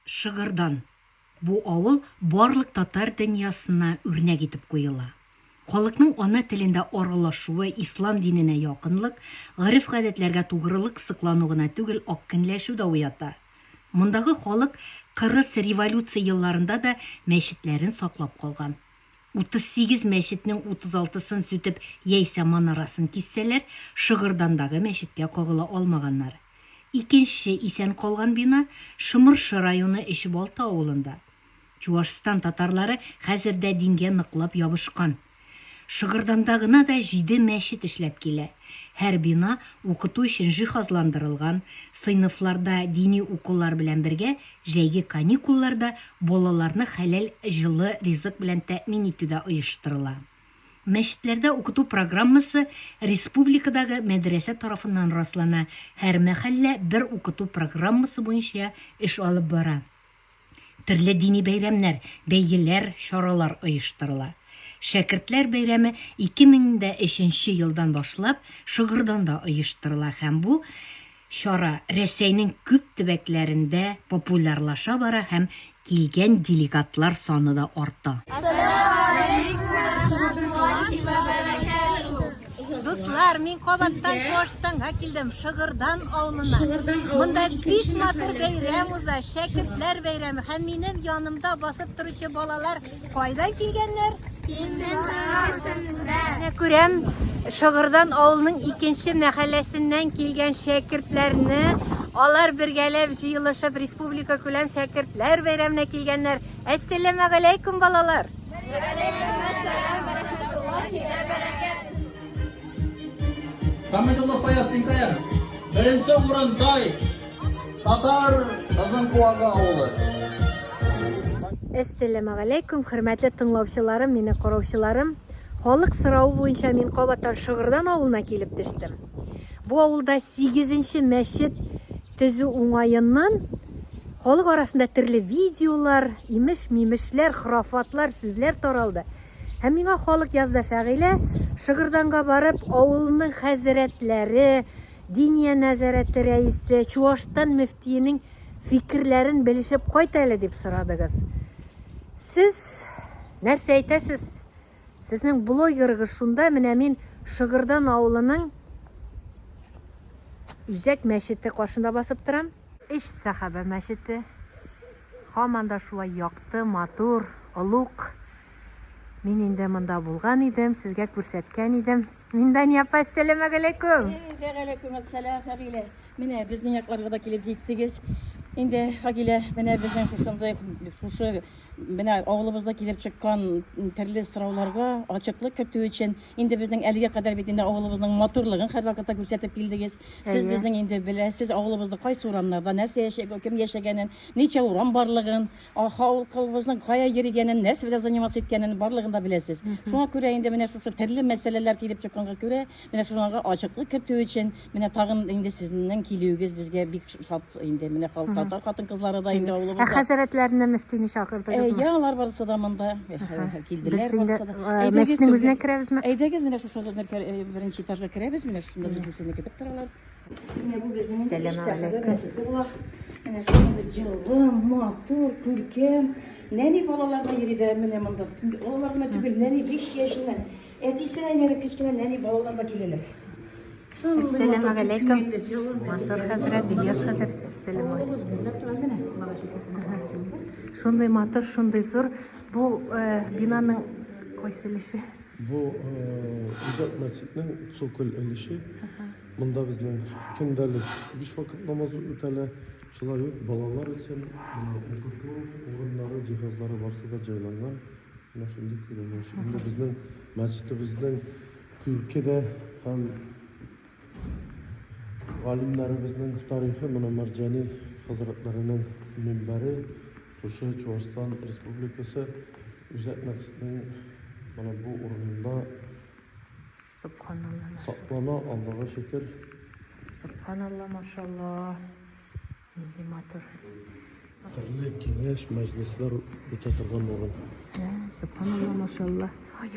Шығырдан. Бу авыл барлык татар дөньясына үрнәк итеп куела. Халыкның ана телендә аралашуы, ислам диненә якынлык, гырыф-гадәтләргә тугрылык сыклану гына түгел, аккенләшү дә уята. Мондагы халык кырыс революция елларында да мәчетләрен саклап калган. 38 мәчетнең 36-сын сүтеп яисә манарасын киссәләр, Шығырдандагы мәчеткә кагыла алмаганнар. Икенче исән калган бина Шымыршы районы Ишебалты авылында. Чуашстан татарлары хәзердә дингә ныклап ябышкан. Шығырданда гына да 7 мәчет эшләп килә. Һәр бина укыту өчен җиһазландырылган, сыйныфларда дини укулар белән бергә җәйге каникулларда балаларны хәләл җылы ризык белән тәэмин итүдә оештырыла. Мәчетләрдә укыту программасы республикадагы мәдрәсә тарафыннан раслана. Һәр мәхәллә бер укыту программасы буенча эш алып бара. Төрле дини бәйрәмнәр, бәйгеләр, чаралар оештырыла. Шәкертләр бәйрәме 2003 елдан башлап Шығырданда оештырыла һәм бу чара Рәсәйнең күп төбәкләрендә популярлаша бара һәм килгән делегатлар саны да арта. Дуслар, мин Кабаттан Чуашстанга килдем, Шығырдан авылына. Монда бик матур бәйрәм уза, шәкертләр бәйрәме һәм минем янымда басып торучы балалар кайдан килгәннәр? Күрәм, Шығырдан авылының икенче мәхәлләсеннән килгән шәкертләрне, алар бергәләп җыелышып республика күләм шәкертләр бәйрәменә килгәннәр. Әссәламу алейкум, балалар. Хамидуллов Фаяз Синкаяр, birinchi o'rin Toy, Tatar Qazanquvaga авылы. Әссәламу алейкум, хөрмәтле тыңлаучыларым, мине караучыларым. Халык сорауы буенча мин Кабаттан Шығырдан авылына килеп төштем. Бу авылда 8нче мәчет төзү уңаеннан халык арасында төрле видеолар, имеш-мимешләр, храфатлар, сүзләр таралды. Һәм миңа халык язды: Фәгыйлә, Шығырданга барып, авылның хәзрәтләре, диния нәзарәте рәисе, Чуашстан мөфтиенең фикерләрен белешеп кайт әле дип сорадыгыз. Сез нәрсә әйтәсез? Сезнең блогерыгыз шунда, менә мин Шығырдан авылының үзәк мәчете каршында басып торам. Иш сахаба мәчете. Һаман да шулай якты, матур, олуг. Мин инде монда булган идем, сезгә күрсәткән идем. Миндания апа, ассаламу алейкум. Алейкум ассалам, Фәгыйлә. Менә безнең якларга да килеп җиттегез. Инде Фәгыйлә, менә безнең шушы менә авылыбызда килеп чыккан төрле сорауларга ачыклык кертү өчен инде безнең әлегә кадәр бит инде авылыбызның матурлыгын һәрвакытта күрсәтеп килдегез. Сез безнең инде беләсез авылыбызда кайсы урамнарда нәрсә яшәгән, кем яшәгәнен, ничә урам барлыгын, авылыбызның кая йөргәнен, нәрсә белән заниматься иткәнен барлыгын да беләсез. Шуңа күрә инде менә шушы төрле мәсьәләләр килеп чыкканга күрә, менә шуңа ачыклык кертү өчен менә тагын инде сезнең килүегез безгә бик шат инде. Менә татар хатын-кызлары да инде авылыбызда. Хәзрәтләрне мөфтине чакырдыгызмы? Я, алар барысы да монда килделәр. Мәчетнең үзенә керәбезме? Әйдәгез, менә шушы беренче этажга керәбез, менә шунда безне сезне көтеп торалар. Менә бу безнең менә шунда җылы, матур, күркәм. Нәни балалар да йөридә менә монда. Алар гына түгел, нәни 5 яшеннән. Әтисе әнәре кечкенә нәни балалар да киләләр. Ассаламу алейкум. Мансур хәзрәт, Ильяс хәзрәт. Ассаламу алейкум. Шундай матур, шундай зур. Бу бинаның кайсы өлеше? Бу үзәк мәчетнең цоколь өлеше. Монда безнең көндәлек 5 вакыт намазы үтәлә. Шулай ук балалар өчен укыту урыннары, җиһазлары барсы да җайланган. Менә шундый күренеш. Инде безнең мәчетебезнең күркедә һәм галимнәребезнең тарихы, менә Марҗани хәзрәтләренең минбәре, шушы Чуашстан Республикасы үзәк мәчетнең менә бу урында Субханалла. саклана, Аллага шөкер. Субханалла, машалла. Нинди матур. Төрле киңәш, мәҗлесләр үтә торган урын. Субханалла, машалла. Ай.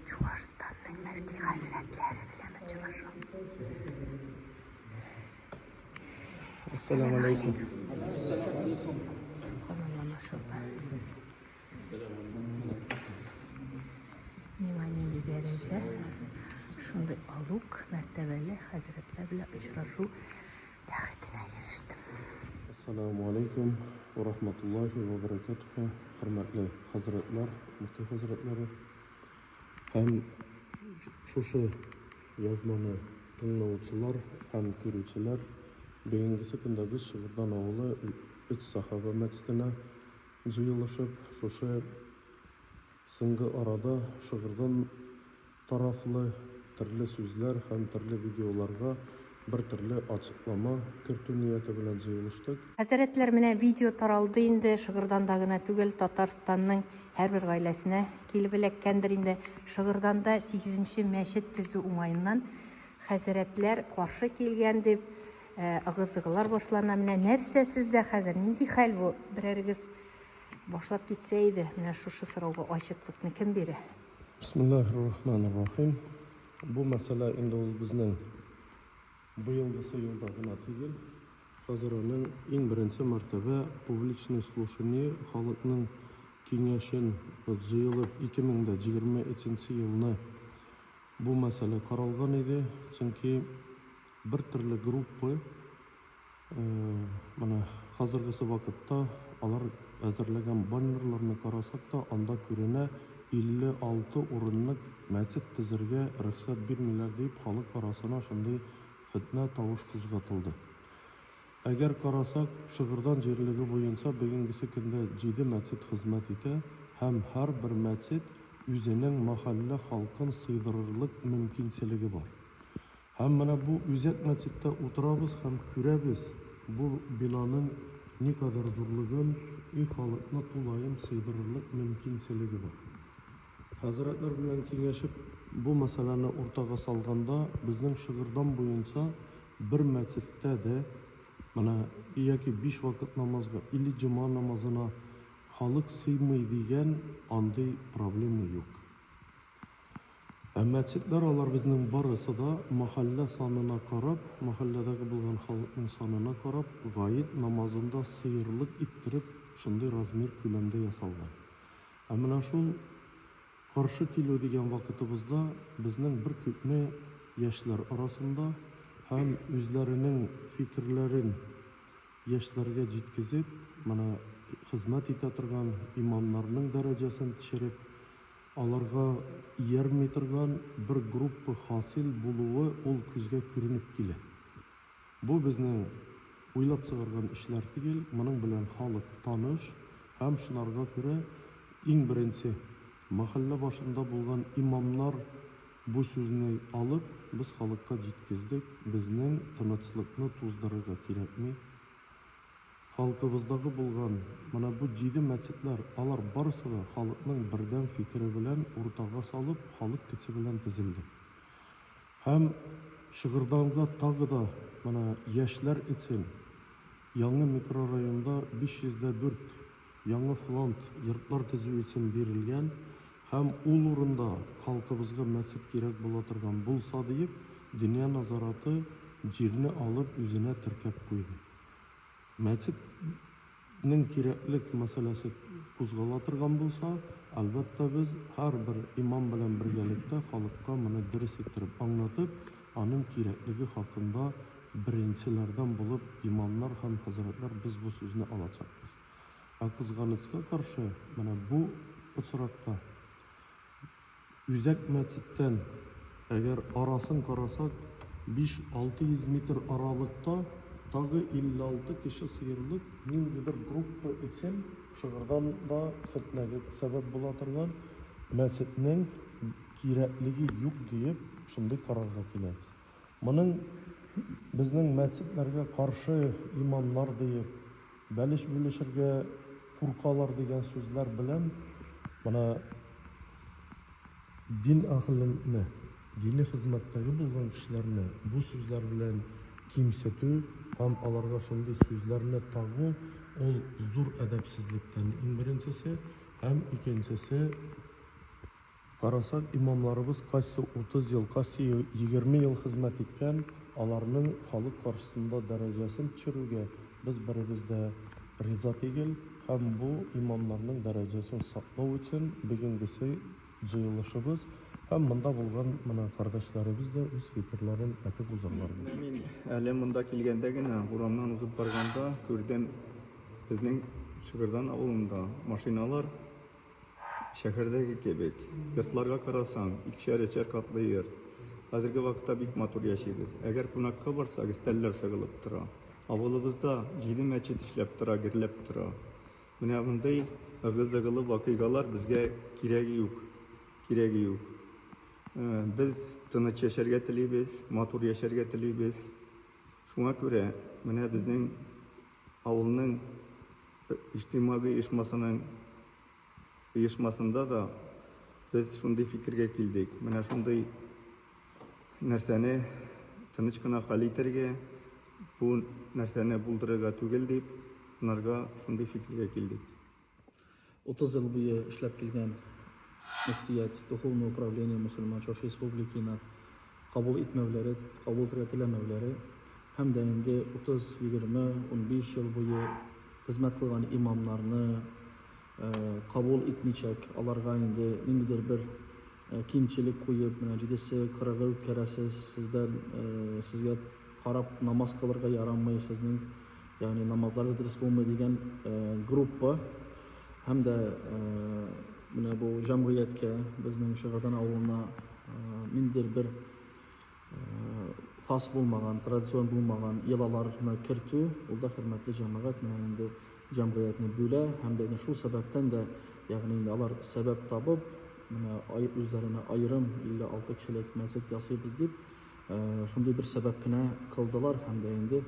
Чуашстанның мөфти хәзрәтләре белән очрашу. Ассаламу алейкум. Subhanallah, maşallah. Миңа нинди дәрәҗә шундый алук мәртәбәле хәзрәтләр белән очрашу бәхетенә ирештем. Assalamu alaikum wa rahmatullahi wa barakatuhu. Hürmetli hazretler, müftü hazretleri. Hem şuşu yazmanı tınlavçılar hem görücüler bugünkü kunda biz Şıgırdan oğlu 3 sahaba mescidine jıyılışıp şuşu sıngı arada Şıgırdan taraflı türlü sözler hem türlü videolarga bir türlü açıklama kürtü niyeti bilen jıyılıştık. Хәзрәтләр менә видео таралды инде Шыгырданда гына түгел, Татарстанның һәрбер гаиләсенә килеп эләккәндер инде. Шыгырданда 8нче мәчет төзү уңаеннан хәзрәтләр каршы килгән дип ыгы-зыгылар башлана. Менә нәрсә сездә хәзер? Нинди хәл бу? Берәрегез башлап китсә иде. Менә шушы сорауга ачыклыкны кем бирә? Bismillahirrahmanirrahim. Bu mesele indi ol bizning bu yılgısı yılda gına değil. Hazır onun en birinci mertebe publiçni слушание халыкның киңәшен җыелып 2023 елны bu mesele каралган иде. Чөнки bir төрле группа менә хәзергесе вакытта алар әзерләгән баннерларны карасак та анда күренә 56 урынлык мәчет төзергә рөхсәт бирмиләр дип халык арасына шундый fitne тавыш кузгатылды. Әгәр карасак, Шыгырдан җирлеге буенча бүгенге көндә 7 мәчет хезмәт итә һәм һәр бер мәчет үзенең мәхәллә халкын сыйдырырлык мөмкинчелеге бар. Һәм менә бу үзәк мәчеттә утырабыз һәм күрәбез бу бинаның никадәр зурлыгын, халыкны тулаем сыйдырырлык мөмкинчелеге бар. Хәзрәтләр белән киңәшеп bu мәсьәләне уртага салганда безнең Шыгырдан буенча bir мәчеттә дә менә яки 5 вакыт намазга или җума намазына халык сыймый дигән андый проблема юк. Мәчетләр алар безнең барысы да мәхәллә санына карап, мәхәлләдәге булган халыкның санына карап, гаит намазында сыйырлык иттереп, шундый размер күләмдә ясалган. Менә шул каршы килү дигән вакытыбызда безнең бер күпме яшьләр арасында һәм үзләренең фикерләрен яшьләргә җиткезеп, менә хезмәт итә торган имамнарның дәрәҗәсен төшереп, аларга ярмый торган бер группа хасил булуы ул күзгә күренеп килә. Бу безнең уйлап чыгарган эшләр түгел, моның белән халык таныш һәм шунарга күрә иң беренче мәхәллә башында булган имамнар бу сүзне алып, без халыкка җиткездек, безнең тынычлыкны туздырырга кирәкми. Халкыбыздагы булган менә бу 7 мәчетләр, алар барысы да халыкның бердәм фикере белән уртага салып, халык көче белән төзелде. Һәм Шыгырданга тагы да менә яшьләр өчен яңа микрорайонда 504 яңа фонд йортлар төзү өчен бирелгән. Һәм ул урында халкыбызга мәчет кирәк була торган булса дип, дөнья назараты җирне алып үзенә теркәп куйды. Мәчетнең кирәклек мәсьәләсе кузгала торган булса, әлбәттә без һәрбер имам белән бергәлектә халыкка моны дөрес иттереп аңлатып, аның кирәклеге хакында беренчеләрдән булып имамнар һәм хәзрәтләр без бу сүзне алачакбыз. Кызганычка каршы, менә бу очракта үзәк мәчеттән әгәр арасын карасак 5-600 метр аралыкта тагы 56 кеше сыйырлык ниндидер группа өчен Шыгырдан да фитнәгә сәбәп була торган мәчетнең кирәклеге юк дип шундый карарга киләбез. Моның безнең мәчетләргә каршы имамнар дип бәлеш бүлешергә куркалар дигән сүзләр белән моны din ahliне, dini xizmatdagi bo'lgan kishilarni bu so'zlar bilan kimsatuv ham alарга shunday so'zlarni tag'u ol zo'r adabsizlikdan eng birinchisi ham ikkinchisi qarasak imomlarimiz qaysi 30 yil, qaysi 20 yil xizmat etgan, alarning xalq qarshisida darajasini tushirishga biz biribizda риза түгел һәм бу имамнарның дәрәҗәсен саклау өчен бүгенгесе җыелышыбыз һәм монда булган менә кардәшләребез дә үз фикерләрен әйтеп узарлар. Мин әле монда килгәндә генә урамнан узып барганда күрдем безнең Шыгырдан авылында машиналар шәһәрдәге кебек. Йортларга карасаң, икешәр катлы йорт. Хәзерге вакытта бик матур яшибез. Әгәр кунакка барсагыз, тәлләр сыгылып тора. Авылыбызда 7 мәчет эшләп тора, гирләп тора. Менә мондай ыгы-зыгылы вакыйгалар безгә кирәге юк. Без тыныч яшәргә телибез, матур яшәргә телибез. Шуңа күрә менә безнең авылның иҗтимагый оешмасында да без шундый фикергә килдек. Менә шундый нәрсәне тыныч кына хәл итәргә, бу нәрсәне булдырырга түгел дип, шунарга шундый фикергә килдек. 30 ел буе эшләп килгән мөфтият, духовное управление Мусульман Чорч Республиканы кабул итмәүләре, кабул итмәүләре һәм дә инде 30-20-15 ел буе хезмәт кылган имамнарны кабул итмичәк, аларга инде ниндидер бер кимчилек куеп, менә 7-40 үткәрәсез, сезгә карап намаз кылырга ярамый, сезнең ягъни намазларыгыз дөрес булмый дигән группа һәм дә менә бу җәмгыятькә, безнең Шыгырдан авылына ниндидер бер хас булмаган, традицион булмаган йолаларны кертү, ул да хөрмәтле җәмәгать менә инде җәмгыятьне бүлә һәм дә шул сәбәптән дә, ягъни инде алар сәбәп табып, менә үзләренә аерым 56 кешелек мәсҗид ясыйбыз дип, шундый бер сәбәп кенә кылдылар һәм дә инде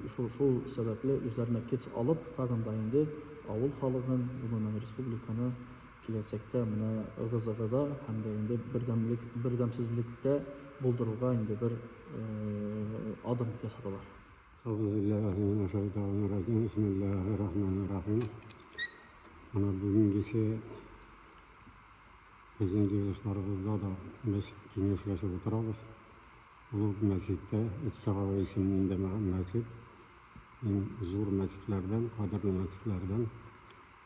шул сәбәпле үзләренә кец алып, тагын да инде авыл халыгын, гомумән республиканы киләчәктә менә ыгы-зыгыда һәм дә инде бердәмсезлектә булдыруга инде бер адым ясадылар. Бисмиллаһир-рахманир-рахим. Менә бүгенгесе безнең җыелышларыбызда да без киңәшләшеп утырабыз. Ул мәчеттә Исхак исемендә мәчет, зур мәчетләрдән, кадерле мәчетләрдән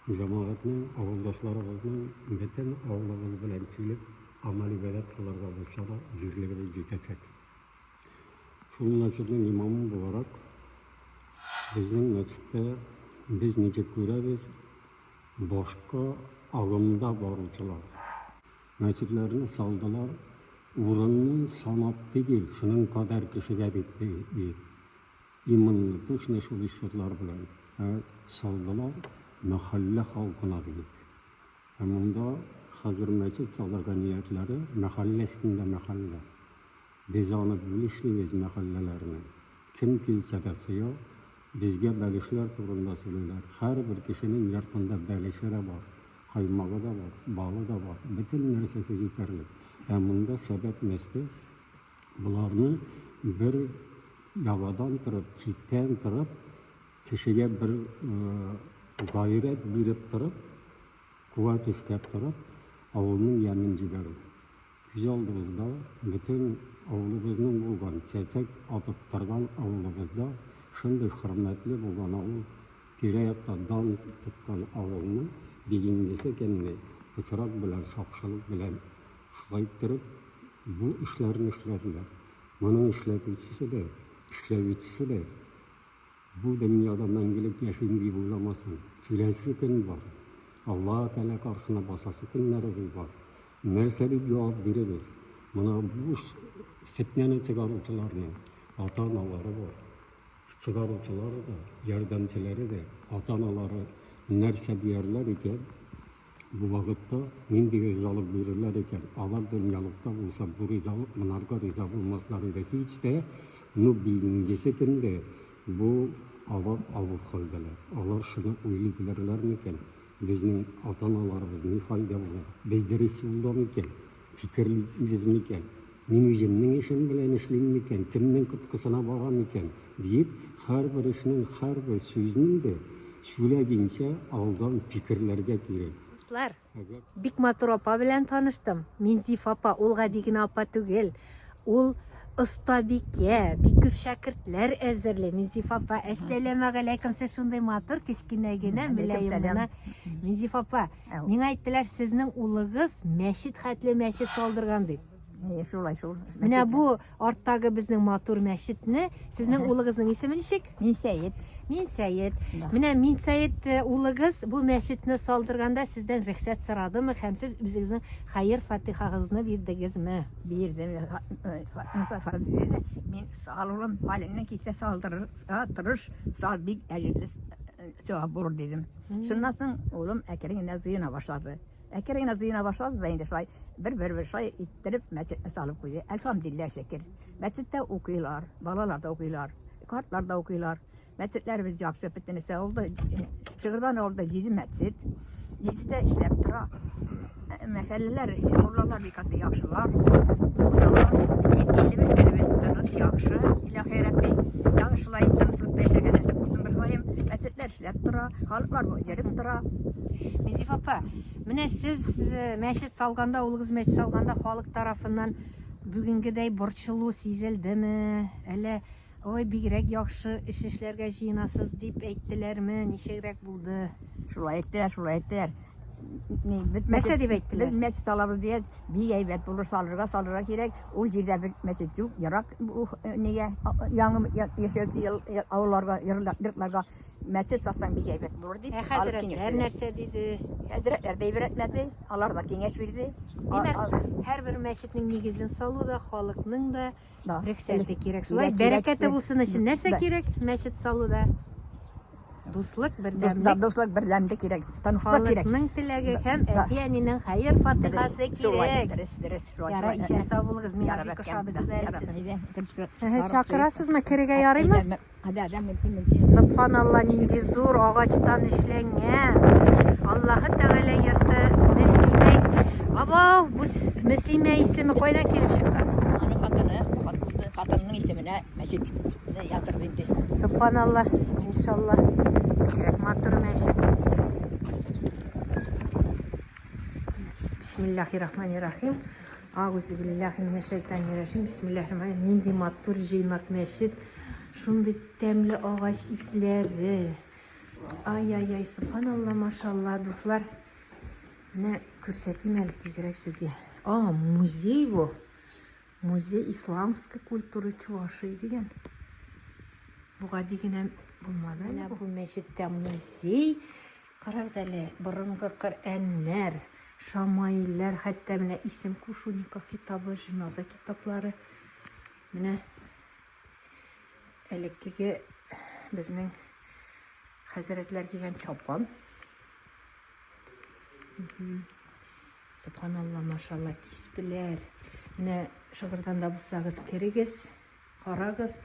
җәмәгатьнең, авылдашларыбызның бөтен авылыбыз белән килеп амали бәләт кылырга булса да җирлегебез җитәчәк. Шул мәчетнең имамы буларак безнең мәчеттә без ничек күрәбез, башка агымда баручылар мәчетләрне салдылар, урынны санап түгел, шуның кадәр кешегә дип. Именно точно шул ишетләр белән салдылар мәхәллә халкына дип. Монда хәзер мәчет салырга ниятләре мәхәлләсендә мәхәллә. Без аны бүлешмибез мәхәлләләрне. Кем килсә дә сыя, безгә бәлешләр турында сөйләйләр. Һәрбер кешенең йортында бәлеше дә бар, каймагы да бар, балы да бар. Бөтен нәрсәсе җитәрлек. Монда сәбәп нәрсә? Буларны бер яладан торып, читтән торып, кешегә бер гайрәт биреп торып, куәт истәп торып, авылның ямын җибәрү. Күз алдыбызда бөтен авылыбызның булган, чәчәк атып торган авылыбызда шундый хөрмәтле булган авыл, тирә-якта дан тоткан авылны бигингесе кенне пычрак белән, шакшылык белән шулай иттереп бу эшләрне эшләделәр. Моның эшләтүчесе дә, эшләүчесе дә бу дөньяда мәңгелек яшим дип уйламасын. Киләсе көн бар. Алла Тәала каршына басасы көннәребез бар. Нәрсә дип җавап бирәбез? Моны бу фитнәне чыгаручыларның ата-аналары бар. Чыгаручылары да, ярдәмчеләре дә, ата-аналары нәрсә диярләр икән? Бу вакытта нинди ризалык бирерләр икән? Алар дөньялыкта булса, бу ризалык монарга риза булмаслар иде. Һич тә бигенгесе көндә бу алар авыр хәлдәләр. Алар шуны уйлый белерләр микән? Безнең ата-аналарыбыз ни хәлдә булыр? Без дөрес юлда микән? Фикерлибез микән? Мин үземнең эшем белән эшлим микән? Кемнең коткысына барам микән? Дип, һәрбер эшнең, һәрбер сүзнең дә сөйләгәнчә алдан фикерләргә кирәк. Дуслар, бик матур апа белән таныштым. Мин Зиф апа, ул гади генә апа түгел. Ул Остабикә, бик күп шәкертләр әзерле. Минзиф апа, әссәламу алейкум. Сез шундай матур, кечкенә генә мөлаем. Минзиф апа, миңа әйттеләр, сезнең улыгыз мәчет хәтле мәчет салдырган дип. Шулай шул. Менә бу арттагы безнең матур мәчетне, сезнең улыгызның исеме ничек? Мин Сәет. Мин Сәет. Менә Мин Сәет улыгыз бу мәчетне салдырганда сездән рөхсәт сорадымы һәм сез үзегезнең хәер фатихагызны бирдегезме? Бирдем. Мин салырым, халыңны кисә салдырырга тырыш, сал бик әҗерле савап булыр дидем. Шуннан соң улым әкрен зыена башлады. Әкрен зыена башлады да инде шулай бер шулай иттереп мәчетне салып куйды. Әлхәмдулилlah шәкер. Мәчеттә укыйлар, балалар да укыйлар, картлар да укыйлар. Мәчетләребез яхшы бөтенесе oldu. Шыгырдан oldu 7 мәчет. 7-дә эшләп тора. Мәхәлләләр, муллалар бик каты яхшылар. Илебез кенебез тыныс яхшы. Илаһи Рабби, яңа шулай тыныслыкта яшәгән нәрсә булсын бер гаем. Мәчетләр эшләп тора, халыклар бу җиреп тора. Минзиф апа, менә сез мәчет салганда, улыгыз мәчет салганда халык тарафыннан бүгенгедәй борчылу сизелдеме? Әллә ой бигрәк яхшы эш эшләргә җыенасыз дип әйттеләрме? Ничегрәк булды? Шулай әйттеләр. Нәрсә дип әйттеләр? Без мәчет салабыз диез, бик әйбәт булыр, салырга кирәк. Ул җирдә бер мәчет юк, ярак нигә яңа яшәүче авылларга, йортларга мәчет салсаң бик әйбәт булыр дип. Хәзрәтләр нәрсә диде? Хәзрәтләр дә әйтмәде, алар да киңәш бирде. Димәк, һәрбер мәчетнең нигезен салуда халыкның да Да. рөхсәте кирәк. Шулай Кирәк, бәрәкәте кирәк. булсын өчен нәрсә Да. кирәк мәчет салуда? Дуслык, бердәмлек, Дуслык берләмлек кирәк, танышлык кирәк. халыкның теләге һәм Да. әти-әнинең хәер фатихасы кирәк. Дөрес. Яра, исән сау булыгыз, мин бик ошадыгыз сез. Шакыра. Чакырасызмы, керегә ярыймы? Хәдә мөмкин. Субханалла, нинди зур агачлан эшләнгән. Аллаһы Тәгалә йорты Мөслимә. Абау, бу Мөслимә исеме кайдан килеп чыккан? Аны хатынның исеменә мәчет яздырды инде. Субханалла, иншалла. Бигрәк матур мәчет. Бисмиллаһир-рахманир-рахим. Аузу биллаһи минәш-шәйтанир-раҗим. Бисмиллаһир-рахманир-рахим. Нинди матур җыйнак мәчет. Шундый тәмле агач исләре. Ай, субханалла, машалла, дуслар. Менә күрсәтим әле тизрәк сезгә. Музей бу. Музей исламской культуры Чувашии дигән. Буга дигән булмады. Менә бу мәчеттә музей. Карагыз әле, борынгы Коръәннәр, шамаилләр, хәтта менә исем кушу никах китабы, җиназа китаплары. Менә элеккеге безнең хәзрәтләр кигән чапан. Субханалла, машалла, тиспеләр. Менә шыгырдан да булсагыз керегез, карагыз.